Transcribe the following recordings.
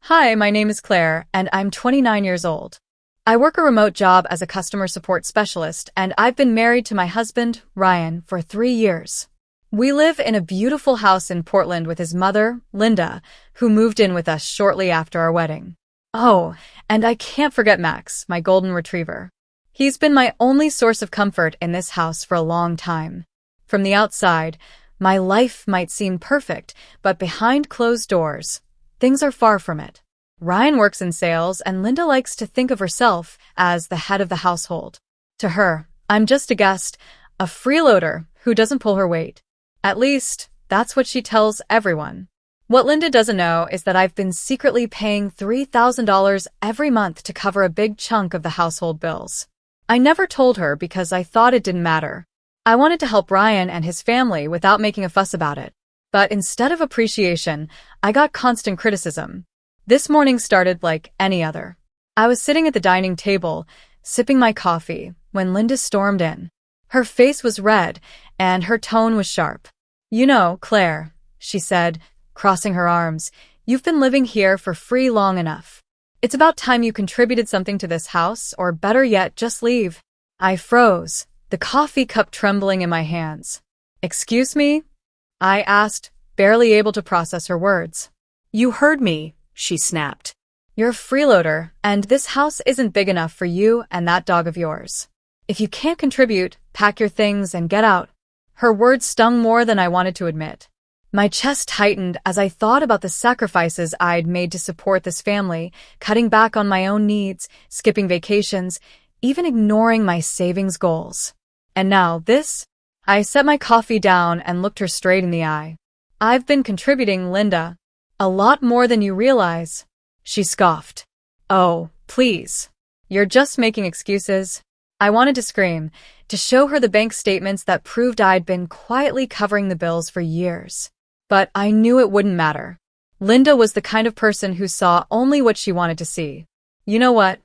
Hi, my name is Claire, and I'm 29 years old. I work a remote job as a customer support specialist, and I've been married to my husband, Ryan, for 3 years. We live in a beautiful house in Portland with his mother, Linda, who moved in with us shortly after our wedding. Oh, and I can't forget Max, my golden retriever. He's been my only source of comfort in this house for a long time. From the outside, my life might seem perfect, but behind closed doors, things are far from it. Ryan works in sales, and Linda likes to think of herself as the head of the household. To her, I'm just a guest, a freeloader who doesn't pull her weight. At least, that's what she tells everyone. What Linda doesn't know is that I've been secretly paying $3,000 every month to cover a big chunk of the household bills. I never told her because I thought it didn't matter. I wanted to help Ryan and his family without making a fuss about it. But instead of appreciation, I got constant criticism. This morning started like any other. I was sitting at the dining table, sipping my coffee, when Linda stormed in. Her face was red, and her tone was sharp. "You know, Claire," she said, crossing her arms, "you've been living here for free long enough. It's about time you contributed something to this house, or better yet, just leave." I froze, the coffee cup trembling in my hands. "Excuse me?" I asked, barely able to process her words. "You heard me," she snapped. "You're a freeloader, and this house isn't big enough for you and that dog of yours. If you can't contribute, pack your things and get out." Her words stung more than I wanted to admit. My chest tightened as I thought about the sacrifices I'd made to support this family, cutting back on my own needs, skipping vacations, even ignoring my savings goals. And now this? I set my coffee down and looked her straight in the eye. "I've been contributing, Linda. A lot more than you realize." She scoffed. "Oh, please. You're just making excuses." I wanted to scream, to show her the bank statements that proved I'd been quietly covering the bills for years. But I knew it wouldn't matter. Linda was the kind of person who saw only what she wanted to see. "You know what?"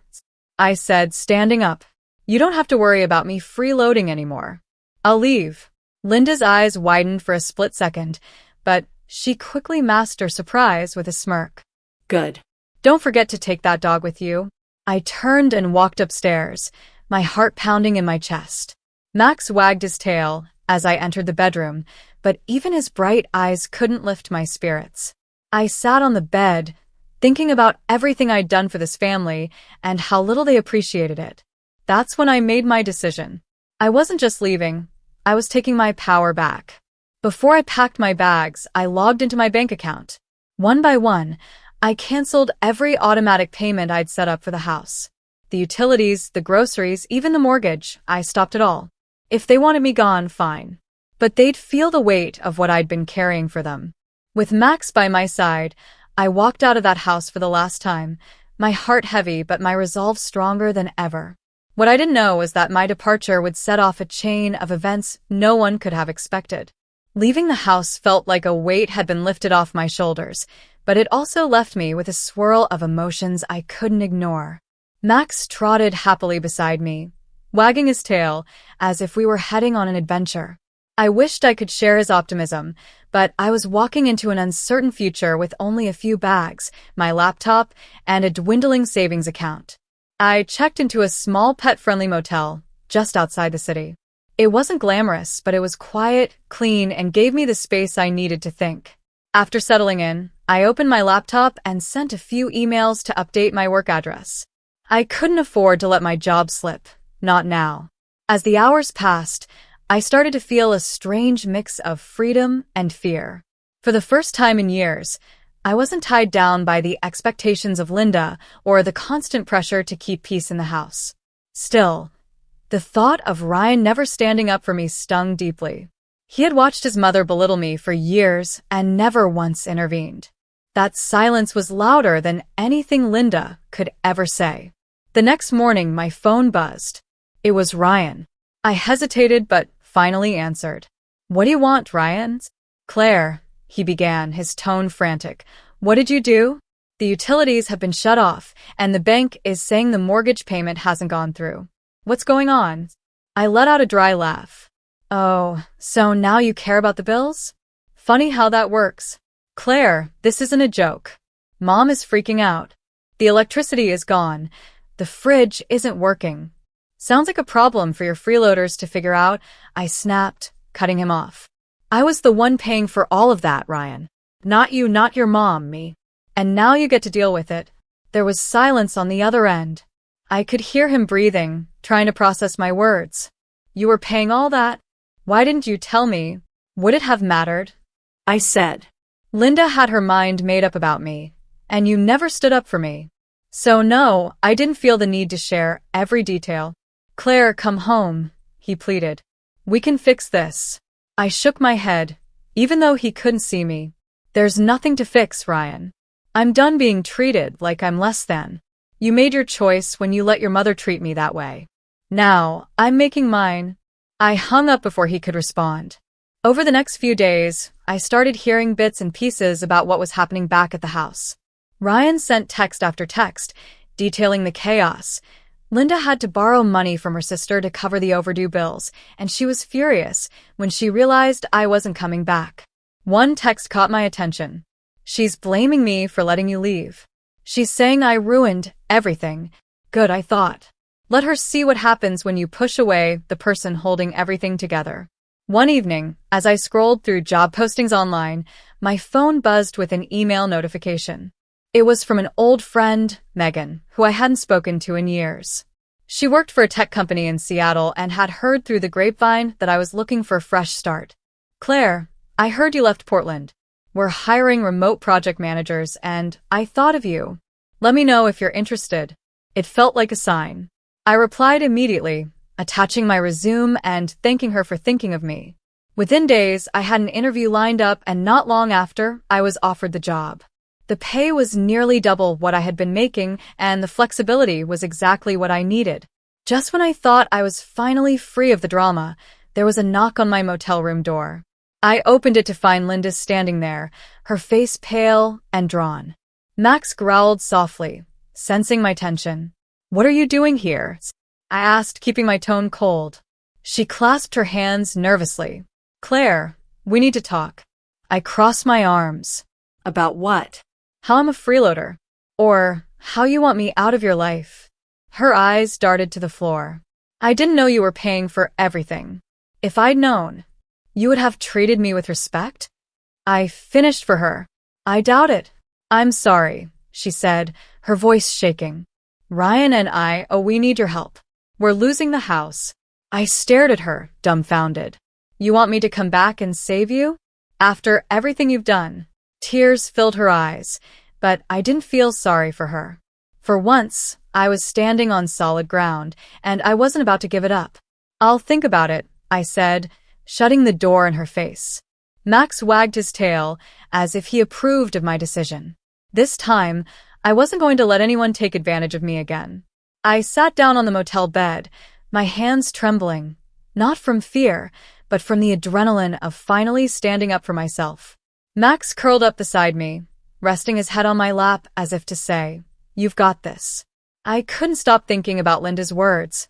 I said, standing up. "You don't have to worry about me freeloading anymore. I'll leave." Linda's eyes widened for a split second, but she quickly masked her surprise with a smirk. "Good. "Don't forget to take that dog with you." I turned and walked upstairs, my heart pounding in my chest. Max wagged his tail as I entered the bedroom, but even his bright eyes couldn't lift my spirits. I sat on the bed, thinking about everything I'd done for this family and how little they appreciated it. That's when I made my decision. I wasn't just leaving, I was taking my power back. Before I packed my bags, I logged into my bank account. One by one, I canceled every automatic payment I'd set up for the house. The utilities, the groceries, even the mortgage, I stopped it all. If they wanted me gone, fine. But they'd feel the weight of what I'd been carrying for them. With Max by my side, I walked out of that house for the last time, my heart heavy but my resolve stronger than ever. What I didn't know was that my departure would set off a chain of events no one could have expected. Leaving the house felt like a weight had been lifted off my shoulders, but it also left me with a swirl of emotions I couldn't ignore. Max trotted happily beside me, wagging his tail as if we were heading on an adventure. I wished I could share his optimism, but I was walking into an uncertain future with only a few bags, my laptop, and a dwindling savings account. I checked into a small pet-friendly motel just outside the city. It wasn't glamorous, but it was quiet, clean, and gave me the space I needed to think. After settling in, I opened my laptop and sent a few emails to update my work address. I couldn't afford to let my job slip, not now. As the hours passed, I started to feel a strange mix of freedom and fear. For the first time in years, I wasn't tied down by the expectations of Linda or the constant pressure to keep peace in the house. Still, the thought of Ryan never standing up for me stung deeply. He had watched his mother belittle me for years and never once intervened. That silence was louder than anything Linda could ever say. The next morning, my phone buzzed. It was Ryan. I hesitated but finally answered. "What do you want, Ryan?" "Claire," he began, his tone frantic. "What did you do?" "The utilities have been shut off, and the bank is saying the mortgage payment hasn't gone through." "What's going on?" I let out a dry laugh. "Oh, so now you care about the bills? Funny how that works." "Claire, this isn't a joke. Mom is freaking out. The electricity is gone. The fridge isn't working. Sounds like a problem for your freeloaders to figure out, I snapped, cutting him off. I was the one paying for all of that, Ryan. Not you, not your mom, me. And now you get to deal with it. There was silence on the other end. I could hear him breathing, trying to process my words. You were paying all that? Why didn't you tell me? Would it have mattered? I said. Linda had her mind made up about me, and you never stood up for me. So no, I didn't feel the need to share every detail. Claire, come home, he pleaded. We can fix this. I shook my head, even though he couldn't see me. There's nothing to fix, Ryan. I'm done being treated like I'm less than. You made your choice when you let your mother treat me that way. Now, I'm making mine. I hung up before he could respond. Over the next few days, I started hearing bits and pieces about what was happening back at the house. Ryan sent text after text, detailing the chaos. Linda had to borrow money from her sister to cover the overdue bills, and she was furious when she realized I wasn't coming back. One text caught my attention. She's blaming me for letting you leave. She's saying I ruined everything. Good, I thought. Let her see what happens when you push away the person holding everything together. One evening, as I scrolled through job postings online, my phone buzzed with an email notification. It was from an old friend, Megan, who I hadn't spoken to in years. She worked for a tech company in Seattle and had heard through the grapevine that I was looking for a fresh start. Claire, I heard you left Portland. We're hiring remote project managers and I thought of you. Let me know if you're interested. It felt like a sign. I replied immediately, attaching my resume and thanking her for thinking of me. Within days, I had an interview lined up and not long after, I was offered the job. The pay was nearly double what I had been making and the flexibility was exactly what I needed. Just when I thought I was finally free of the drama, there was a knock on my motel room door. I opened it to find Linda standing there, her face pale and drawn. Max growled softly, sensing my tension. What are you doing here? I asked, keeping my tone cold. She clasped her hands nervously. Claire, we need to talk. I crossed my arms. About what? How I'm a freeloader. Or how you want me out of your life. Her eyes darted to the floor. I didn't know you were paying for everything. If I'd known, you would have treated me with respect? I finished for her. I doubt it. I'm sorry, she said, her voice shaking. Ryan and we need your help. We're losing the house. I stared at her, dumbfounded. You want me to come back and save you? After everything you've done? Tears filled her eyes, but I didn't feel sorry for her. For once, I was standing on solid ground, and I wasn't about to give it up. I'll think about it, I said, shutting the door in her face. Max wagged his tail, as if he approved of my decision. This time, I wasn't going to let anyone take advantage of me again. I sat down on the motel bed, my hands trembling, not from fear, but from the adrenaline of finally standing up for myself. Max curled up beside me, resting his head on my lap as if to say, You've got this. I couldn't stop thinking about Linda's words.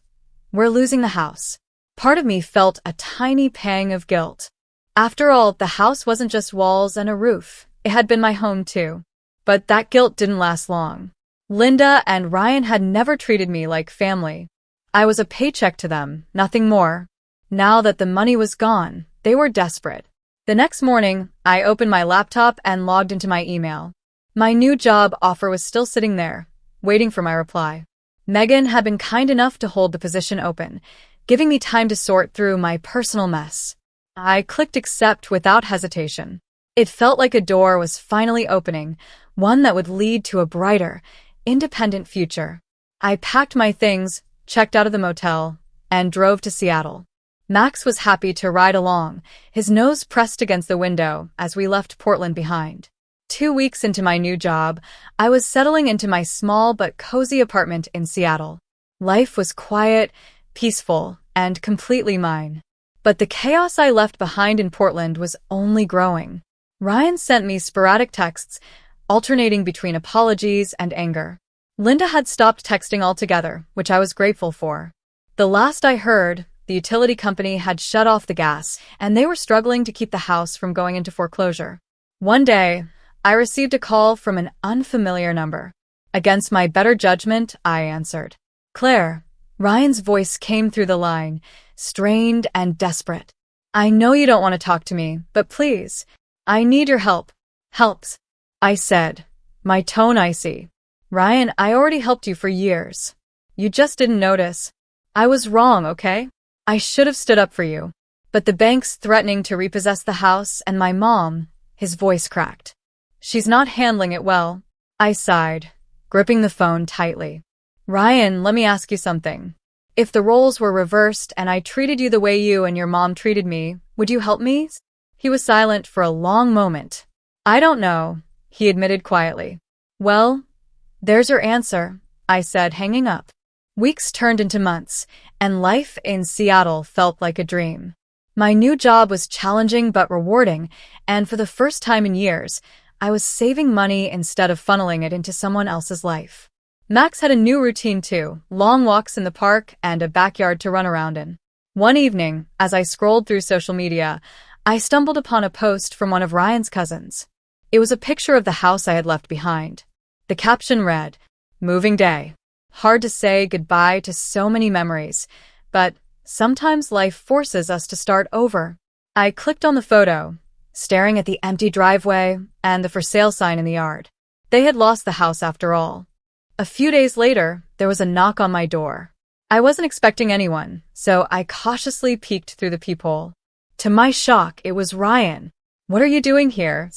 We're losing the house. Part of me felt a tiny pang of guilt. After all, the house wasn't just walls and a roof. It had been my home too. But that guilt didn't last long. Linda and Ryan had never treated me like family. I was a paycheck to them, nothing more. Now that the money was gone, they were desperate. The next morning, I opened my laptop and logged into my email. My new job offer was still sitting there, waiting for my reply. Megan had been kind enough to hold the position open, giving me time to sort through my personal mess. I clicked accept without hesitation. It felt like a door was finally opening, one that would lead to a brighter, independent future. I packed my things, checked out of the motel, and drove to Seattle. Max was happy to ride along, his nose pressed against the window as we left Portland behind. 2 weeks into my new job, I was settling into my small but cozy apartment in Seattle. Life was quiet, peaceful, and completely mine. But the chaos I left behind in Portland was only growing. Ryan sent me sporadic texts, alternating between apologies and anger. Linda had stopped texting altogether, which I was grateful for. The last I heard, the utility company had shut off the gas, and they were struggling to keep the house from going into foreclosure. One day, I received a call from an unfamiliar number. Against my better judgment, I answered. Claire. Ryan's voice came through the line, strained and desperate. I know you don't want to talk to me, but please, I need your help. Helps, I said, my tone icy. Ryan, I already helped you for years. You just didn't notice. I was wrong, okay? I should have stood up for you. But the bank's threatening to repossess the house, and my mom, his voice cracked. She's not handling it well. I sighed, gripping the phone tightly. Ryan, let me ask you something. If the roles were reversed and I treated you the way you and your mom treated me, would you help me? He was silent for a long moment. I don't know, he admitted quietly. Well, there's your answer, I said, hanging up. Weeks turned into months, and life in Seattle felt like a dream. My new job was challenging but rewarding, and for the first time in years, I was saving money instead of funneling it into someone else's life. Max had a new routine too, long walks in the park and a backyard to run around in. One evening, as I scrolled through social media, I stumbled upon a post from one of Ryan's cousins. It was a picture of the house I had left behind. The caption read, "Moving day. Hard to say goodbye to so many memories, but sometimes life forces us to start over." I clicked on the photo, staring at the empty driveway and the for sale sign in the yard. They had lost the house after all. A few days later, there was a knock on my door. I wasn't expecting anyone, so I cautiously peeked through the peephole. To my shock, it was Ryan. "What are you doing here?"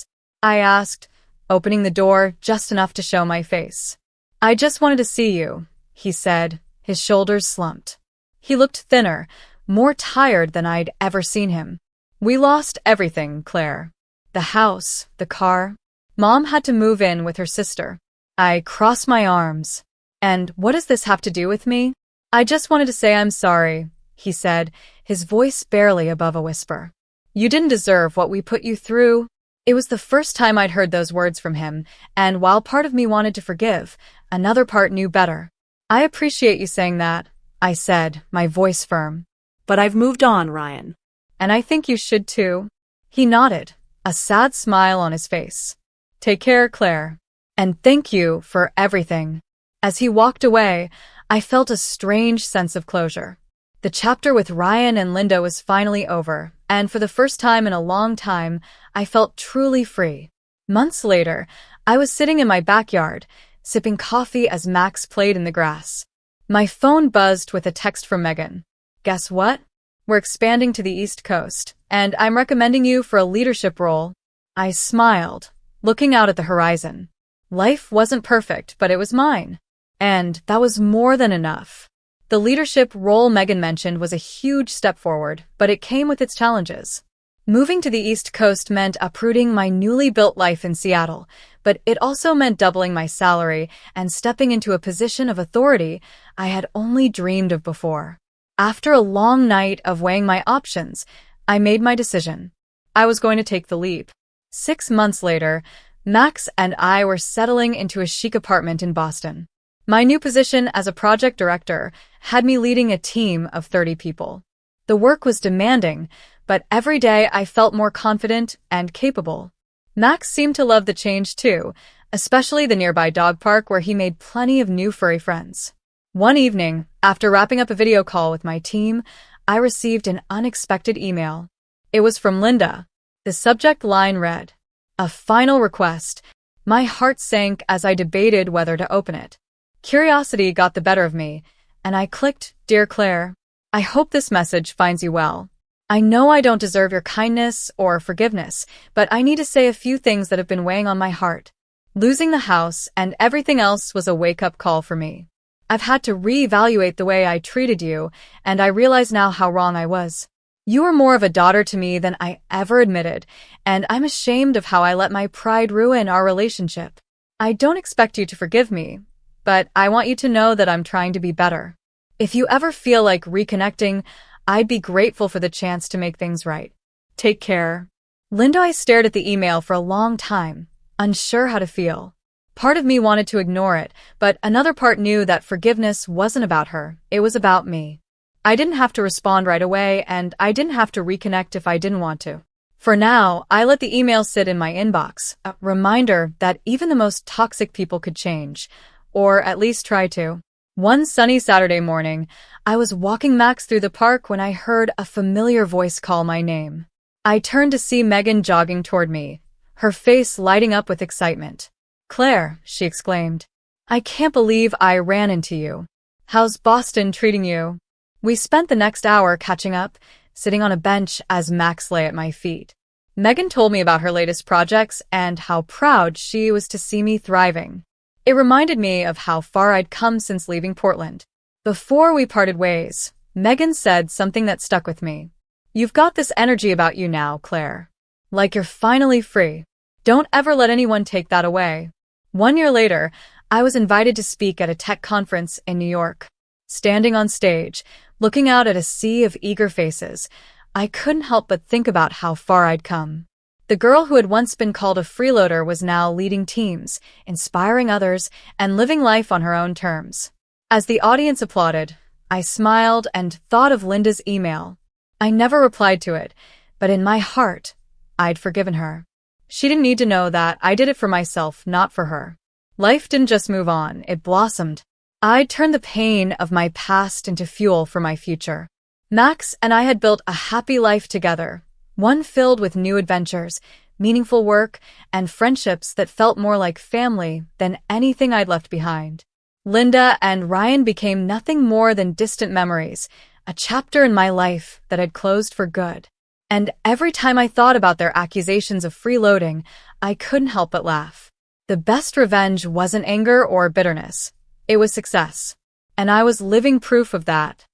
I asked, opening the door just enough to show my face. "I just wanted to see you," he said, his shoulders slumped. He looked thinner, more tired than I'd ever seen him. "We lost everything, Claire. The house, the car. Mom had to move in with her sister." I crossed my arms. "And what does this have to do with me?" "I just wanted to say I'm sorry," he said, his voice barely above a whisper. "You didn't deserve what we put you through." It was the first time I'd heard those words from him, and while part of me wanted to forgive, another part knew better. "I appreciate you saying that," I said, my voice firm. "But I've moved on, Ryan." "And I think you should too." He nodded, a sad smile on his face. "Take care, Claire. And thank you for everything." As he walked away, I felt a strange sense of closure. The chapter with Ryan and Linda was finally over, and for the first time in a long time, I felt truly free. Months later, I was sitting in my backyard, sipping coffee as Max played in the grass. My phone buzzed with a text from Megan. "Guess what? We're expanding to the East Coast, and I'm recommending you for a leadership role." I smiled, looking out at the horizon. Life wasn't perfect, but it was mine. And that was more than enough. The leadership role Megan mentioned was a huge step forward, but it came with its challenges. Moving to the East Coast meant uprooting my newly built life in Seattle, but it also meant doubling my salary and stepping into a position of authority I had only dreamed of before. After a long night of weighing my options, I made my decision. I was going to take the leap. 6 months later, Max and I were settling into a chic apartment in Boston. My new position as a project director had me leading a team of 30 people. The work was demanding, but every day I felt more confident and capable. Max seemed to love the change too, especially the nearby dog park where he made plenty of new furry friends. One evening, after wrapping up a video call with my team, I received an unexpected email. It was from Linda. The subject line read, "A final request." My heart sank as I debated whether to open it. Curiosity got the better of me, and I clicked, "Dear Claire, I hope this message finds you well. I know I don't deserve your kindness or forgiveness, but I need to say a few things that have been weighing on my heart. Losing the house and everything else was a wake-up call for me. I've had to reevaluate the way I treated you, and I realize now how wrong I was. You were more of a daughter to me than I ever admitted, and I'm ashamed of how I let my pride ruin our relationship. I don't expect you to forgive me, but I want you to know that I'm trying to be better. If you ever feel like reconnecting, I'd be grateful for the chance to make things right. Take care." Linda. I stared at the email for a long time, unsure how to feel. Part of me wanted to ignore it, but another part knew that forgiveness wasn't about her, it was about me. I didn't have to respond right away, and I didn't have to reconnect if I didn't want to. For now, I let the email sit in my inbox, a reminder that even the most toxic people could change, or at least try to. One sunny Saturday morning, I was walking Max through the park when I heard a familiar voice call my name. I turned to see Megan jogging toward me, her face lighting up with excitement. "Claire," she exclaimed. "I can't believe I ran into you. How's Boston treating you?" We spent the next hour catching up, sitting on a bench as Max lay at my feet. Megan told me about her latest projects and how proud she was to see me thriving. It reminded me of how far I'd come since leaving Portland. Before we parted ways, Megan said something that stuck with me. "You've got this energy about you now, Claire. Like you're finally free. Don't ever let anyone take that away." 1 year later, I was invited to speak at a tech conference in New York. Standing on stage, looking out at a sea of eager faces, I couldn't help but think about how far I'd come. The girl who had once been called a freeloader was now leading teams, inspiring others, and living life on her own terms. As the audience applauded, I smiled and thought of Linda's email. I never replied to it, but in my heart, I'd forgiven her. She didn't need to know that I did it for myself, not for her. Life didn't just move on, it blossomed. I'd turned the pain of my past into fuel for my future. Max and I had built a happy life together, one filled with new adventures, meaningful work, and friendships that felt more like family than anything I'd left behind. Linda and Ryan became nothing more than distant memories, a chapter in my life that had closed for good. And every time I thought about their accusations of freeloading, I couldn't help but laugh. The best revenge wasn't anger or bitterness. It was success. And I was living proof of that.